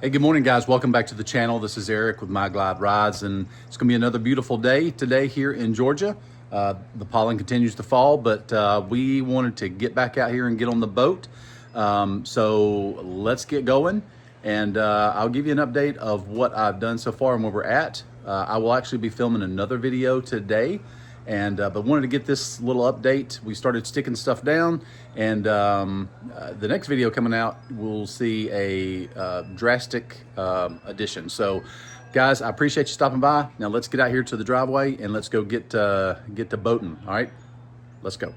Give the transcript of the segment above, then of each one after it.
Hey, good morning, guys. Welcome back to the channel. This is Eric with My Glide Rides, and it's going to be another beautiful day today here in Georgia. The pollen continues to fall, but we wanted to get back out here and get on the boat. So let's get going, and I'll give you an update of what I've done so far and where we're at. I will actually be filming another video today, and but wanted to get this little update. We started sticking stuff down, and the next video coming out, we'll see a drastic addition. So guys, I appreciate you stopping by. Now let's get out here to the driveway and let's go get to boating. All right, let's go.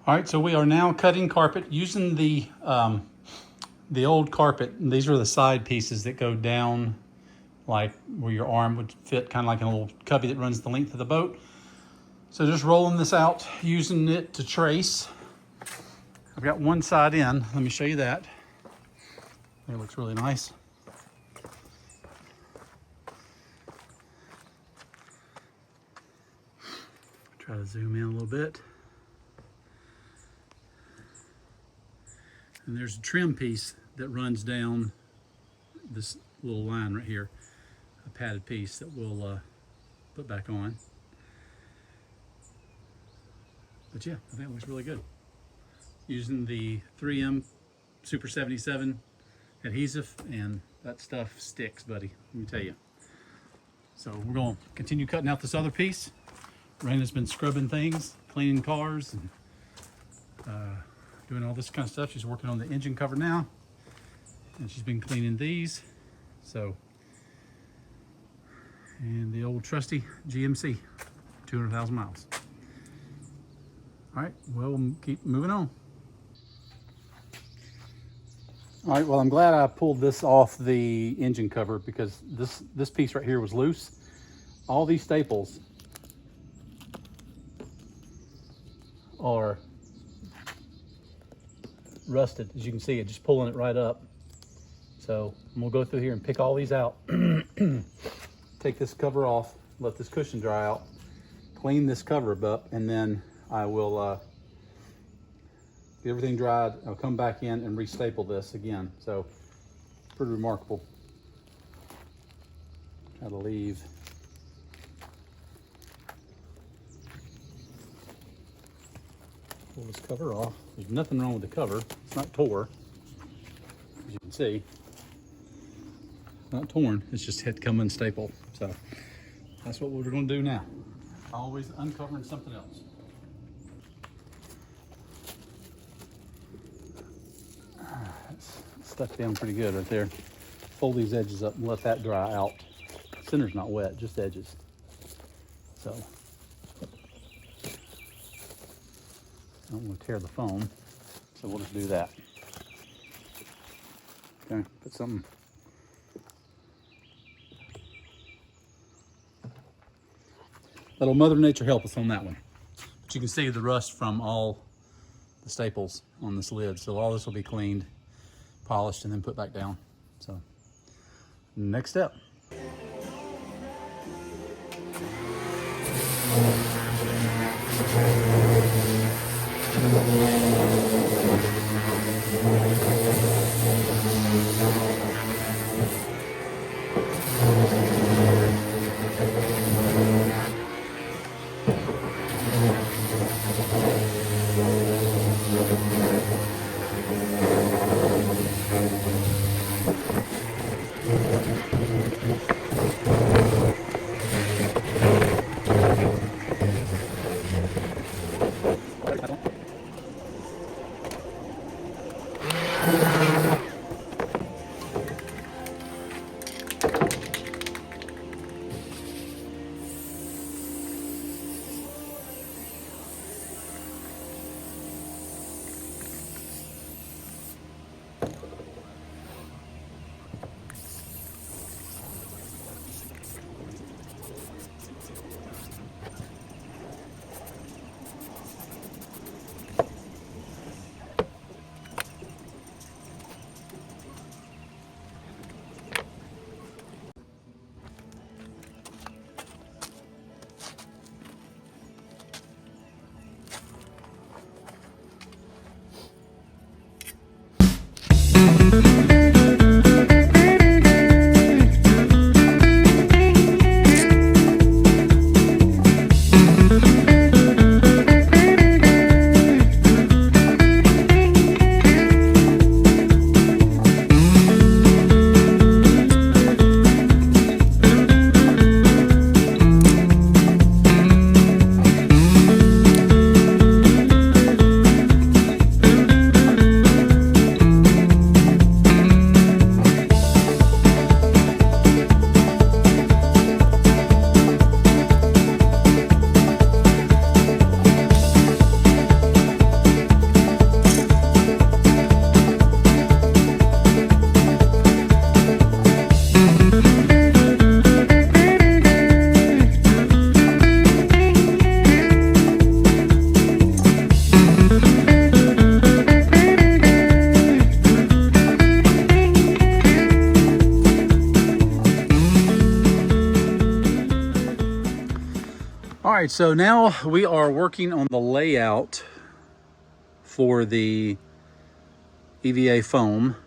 All right, so we are now cutting carpet using the old carpet. These are the side pieces that go down like where your arm would fit, kind of like in a little cubby that runs the length of the boat. So just rolling this out, using it to trace. I've got one side in. Let me show you that. It looks really nice. Try to zoom in a little bit. And there's a trim piece that runs down this little line right here, a padded piece that we'll put back on. But yeah, I think it looks really good. Using the 3M Super 77 adhesive, and that stuff sticks, buddy, let me tell you. So we're going to continue cutting out this other piece. Raina's been scrubbing things, cleaning cars, and doing all this kind of stuff. She's working on the engine cover now, and she's been cleaning these. So, and the old trusty GMC, 200,000 miles. All right, well, we'll keep moving on. All right, well, I'm glad I pulled this off the engine cover because this piece right here was loose. All these staples are rusted, as you can see, it just pulling it right up. So I'm gonna go through here and pick all these out. Take this cover off, let this cushion dry out, clean this cover up, and then I will get everything dried. I'll come back in and restaple this again. So pretty remarkable. Try to leave pull this cover off. There's nothing wrong with the cover. It's not tore, as you can see. It's not torn. It's just had to come unstapled. So that's what we're going to do now. Always uncovering something else. It's stuck down pretty good right there. Fold these edges up and let that dry out. Center's not wet, just edges. So I don't want to tear the foam, so we'll just do that. Okay, put something. Little Mother Nature help us on that one. But you can see the rust from all the staples on this lid. So all this will be cleaned, polished, and then put back down. So next step. right, so now we are working on the layout for the EVA foam.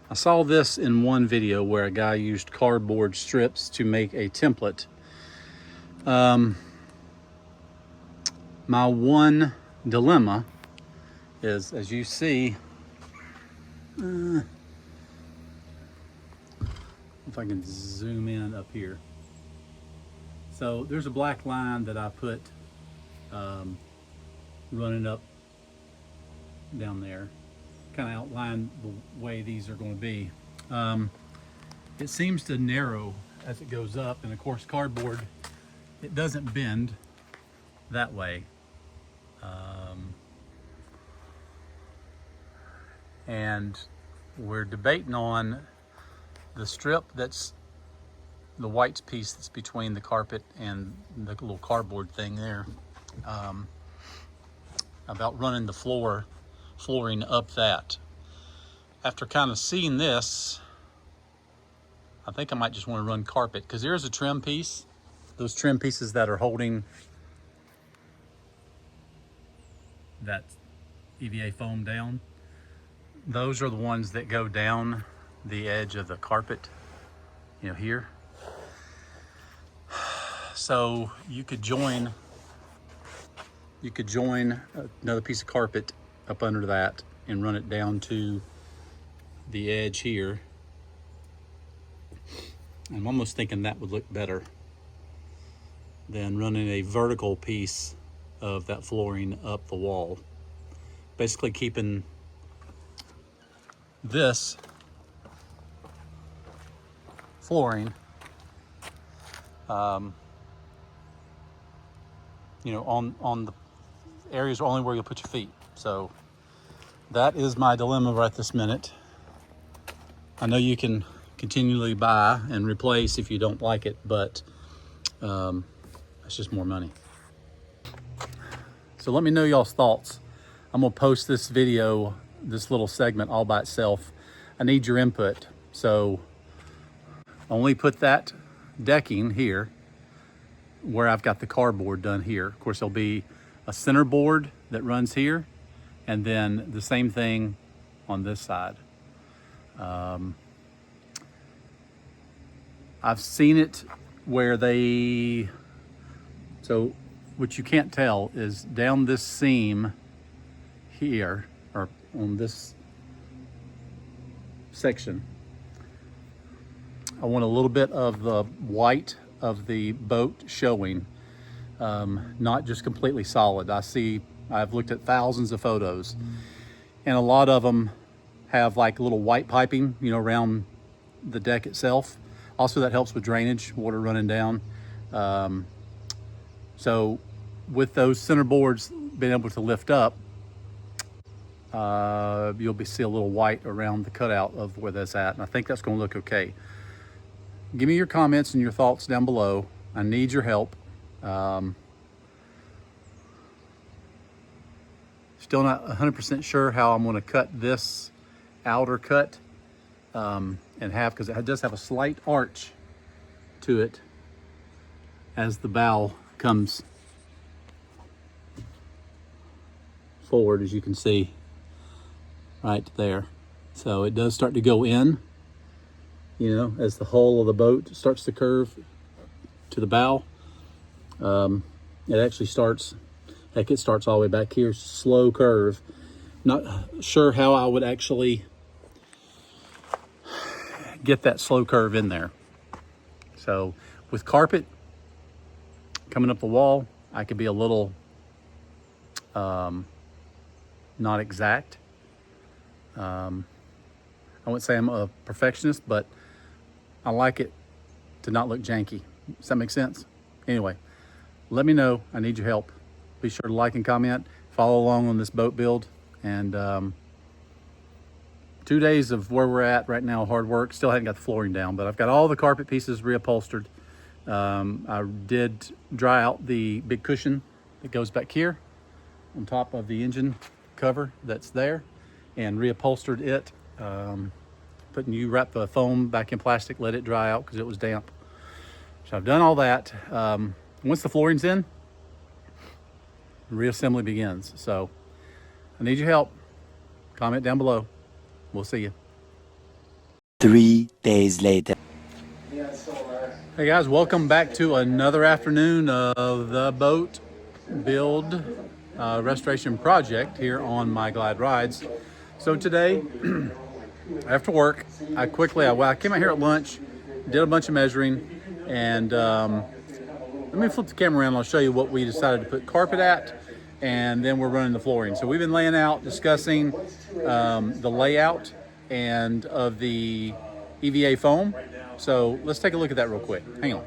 I saw this in one video where a guy used cardboard strips to make a template. My one dilemma is, as you see, if I can zoom in up here. So there's a black line that I put running up down there, kind of outline the way these are going to be. It seems to narrow as it goes up, and of course cardboard, it doesn't bend that way. And we're debating on the strip that's the white piece that's between the carpet and the little cardboard thing there, about running the flooring up that. After kind of seeing this, I think I might just want to run carpet, because there's a trim piece, those trim pieces that are holding that EVA foam down. Those are the ones that go down the edge of the carpet, you know, here. So you could join another piece of carpet up under that and run it down to the edge here. I'm almost thinking that would look better than running a vertical piece of that flooring up the wall. Basically keeping this flooring, you know, on the areas only where you'll put your feet. So that is my dilemma right this minute. I know you can continually buy and replace if you don't like it, but it's just more money. So let me know y'all's thoughts. I'm gonna post this video, this little segment all by itself. I need your input. So only put that decking here where I've got the cardboard done here. Of course, there'll be a center board that runs here, and then the same thing on this side. I've seen it where so what you can't tell is down this seam here, or on this section, I want a little bit of the white of the boat showing, not just completely solid. I've looked at thousands of photos, and a lot of them have like a little white piping, you know, around the deck itself. Also, that helps with drainage, water running down. So with those center boards being able to lift up, you'll see a little white around the cutout of where that's at, and I think that's going to look okay. Give me your comments and your thoughts down below. I need your help. Still not 100% sure how I'm going to cut this outer cut in half, because it does have a slight arch to it as the bow comes forward, as you can see right there. So it does start to go in, you know, as the hull of the boat starts to curve to the bow. It actually starts, heck, it starts all the way back here, slow curve. Not sure how I would actually get that slow curve in there. So with carpet coming up the wall, I could be a little not exact. I wouldn't say I'm a perfectionist, but I like it to not look janky. Does that make sense? Anyway, let me know. I need your help. Be sure to like and comment. Follow along on this boat build. And 2 days of where we're at right now, hard work. Still haven't got the flooring down, but I've got all the carpet pieces reupholstered. I did dry out the big cushion that goes back here on top of the engine cover that's there, and reupholstered it. You wrap the foam back in plastic, let it dry out because it was damp. So I've done all that. once the flooring's in, reassembly begins. So I need your help. Comment down below. We'll see you. 3 days later. Hey guys, welcome back to another afternoon of the boat build restoration project here on My Glide Rides. So today, after work, I came out here at lunch, did a bunch of measuring, and let me flip the camera around and I'll show you what we decided to put carpet at, and then we're running the flooring. So we've been laying out, discussing the layout and of the EVA foam. So let's take a look at that real quick. Hang on.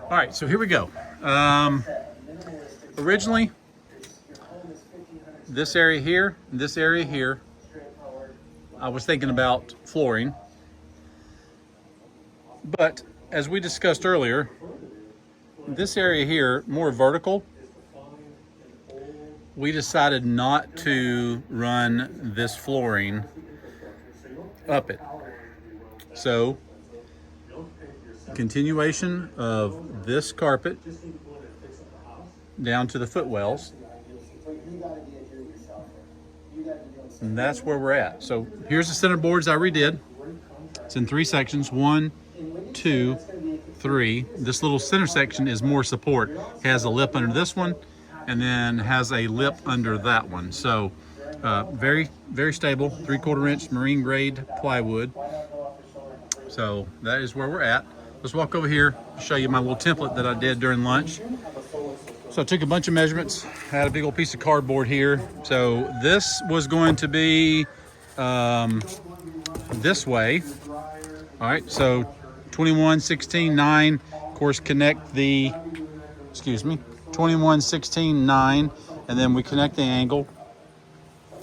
All right, so here we go. Originally, this area here, I was thinking about flooring. But as we discussed earlier, this area here, more vertical, we decided not to run this flooring up it. So, continuation of this carpet down to the footwells. And that's where we're at. So here's the center boards I redid. It's in 3 sections, 1, 2, 3. This little center section is more support. It has a lip under this one, and then has a lip under that one. So very, very stable, 3/4 inch marine grade plywood. So that is where we're at. Let's walk over here, show you my little template that I did during lunch. So I took a bunch of measurements, had a big old piece of cardboard here. So this was going to be this way. All right, so 21, 16, 9, of course, connect the, 21, 16, 9, and then we connect the angle.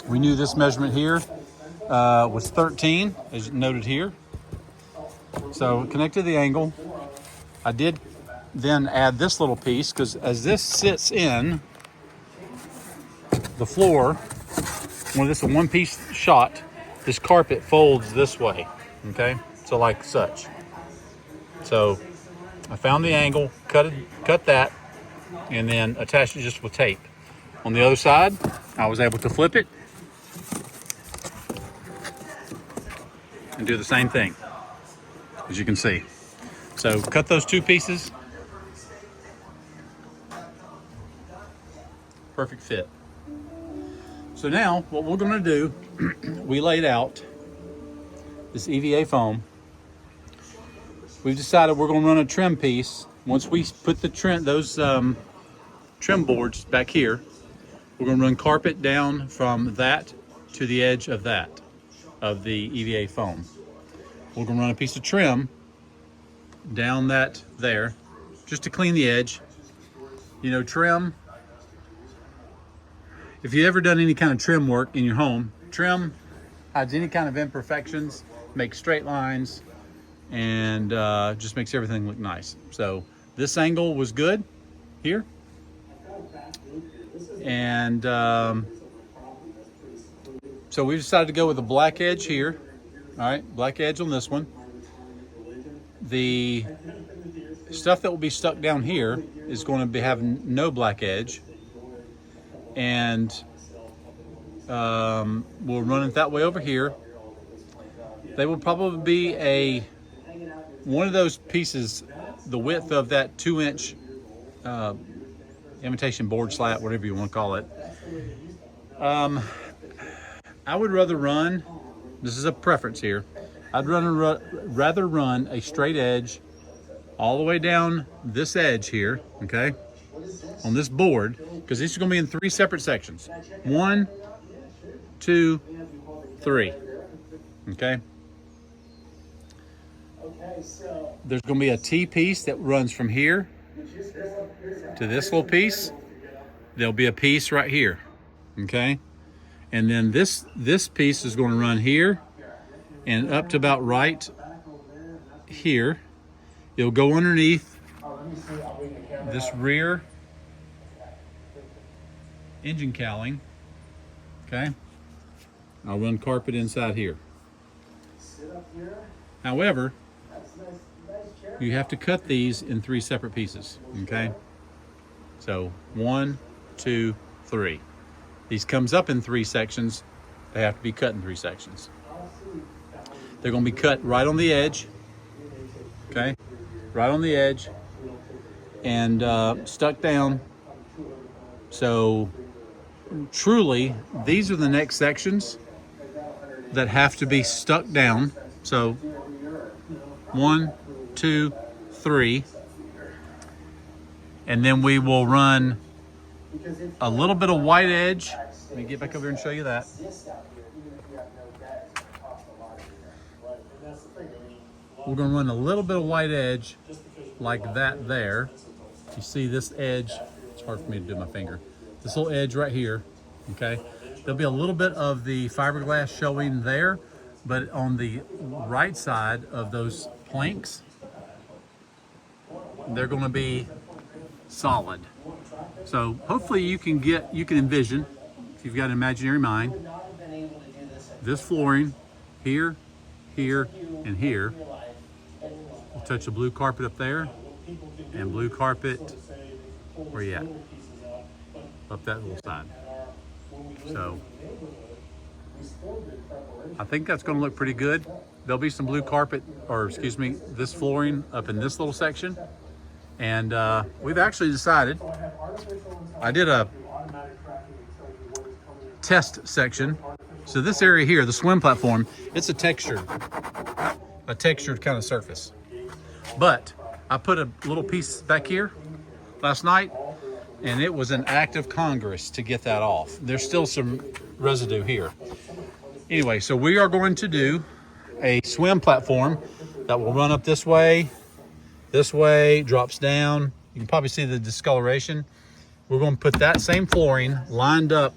We knew this measurement here was 13, as noted here. So connected the angle. I did then add this little piece, because as this sits in the floor, when this is a one-piece shot, this carpet folds this way, okay? So like such. So I found the angle, cut that, and then attached it just with tape. On the other side, I was able to flip it and do the same thing, as you can see. So cut those 2 pieces. Perfect fit. So now what we're going to do, we laid out this EVA foam. We've decided we're going to run a trim piece. Once we put the those trim boards back here, we're going to run carpet down from that to the edge of that, of the EVA foam. We're going to run a piece of trim down that there, just to clean the edge. You know, trim, if you've ever done any kind of trim work in your home, trim hides any kind of imperfections, makes straight lines, and just makes everything look nice. So this angle was good here, and so we decided to go with a black edge here. All right, black edge on this one. The stuff that will be stuck down here is going to be having no black edge, and we'll run it that way over here. They will probably be one of those pieces, the width of that 2-inch imitation board slat, whatever you want to call it. I would rather run, this is a preference here, I'd rather run a straight edge all the way down this edge here, okay, on this board, because this is going to be in 3 separate sections. 1, 2, 3, okay? There's going to be a T piece that runs from here to this little piece. There'll be a piece right here, okay? And then this piece is going to run here and up to about right here. It'll go underneath this rear engine cowling, okay? I'll run carpet inside here. However, you have to cut these in 3 separate pieces, okay? So 1, 2, 3. These comes up in 3 sections. They have to be cut in 3 sections. They're going to be cut right on the edge, okay? Right on the edge and stuck down. So truly, these are the next sections that have to be stuck down. So 1, 2, 3. And then we will run a little bit of white edge. Let me get back over here and show you that. We're going to run a little bit of white edge like that there. You see this edge, it's hard for me to do my finger. This little edge right here, okay? There'll be a little bit of the fiberglass showing there, but on the right side of those planks, they're going to be solid. So hopefully you can envision, if you've got an imaginary mind, this flooring here, here, and here. We'll touch a blue carpet up there, and blue carpet, where you at? Up that little side. So I think that's going to look pretty good. There'll be some blue carpet, or excuse me, this flooring up in this little section. And we've actually decided, I did a test section. So this area here, the swim platform, it's a textured kind of surface. But I put a little piece back here last night, and it was an act of Congress to get that off. There's still some residue here. Anyway, so we are going to do a swim platform that will run up this way, drops down. You can probably see the discoloration. We're going to put that same flooring lined up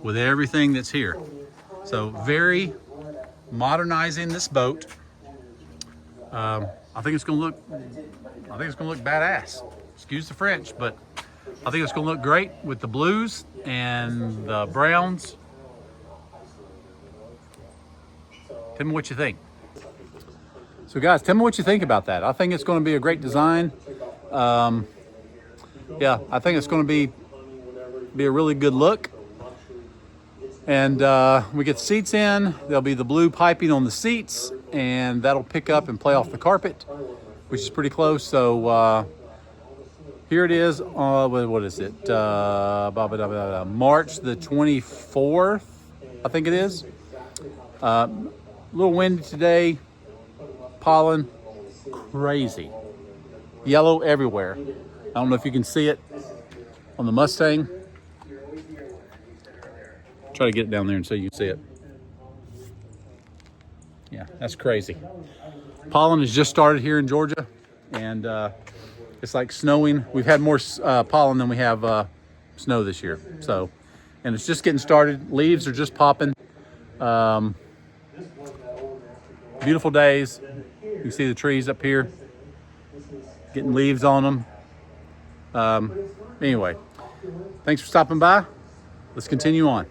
with everything that's here. So very modernizing this boat. I think it's going to look badass. Excuse the French, but I think it's going to look great with the blues and the browns. Tell me what you think. So guys, tell me what you think about that. I think it's going to be a great design. Yeah, I think it's going to be a really good look. And we get the seats in. There'll be the blue piping on the seats, and that'll pick up and play off the carpet, which is pretty close. So here it is. What is it? March the 24th, I think it is. A little windy today. Pollen, crazy. Yellow everywhere. I don't know if you can see it on the Mustang. Try to get it down there and so you can see it. Yeah, that's crazy. Pollen has just started here in Georgia, and it's like snowing. We've had more pollen than we have snow this year. So, and it's just getting started. Leaves are just popping. Beautiful days. You can see the trees up here, getting leaves on them. Anyway, thanks for stopping by. Let's continue on.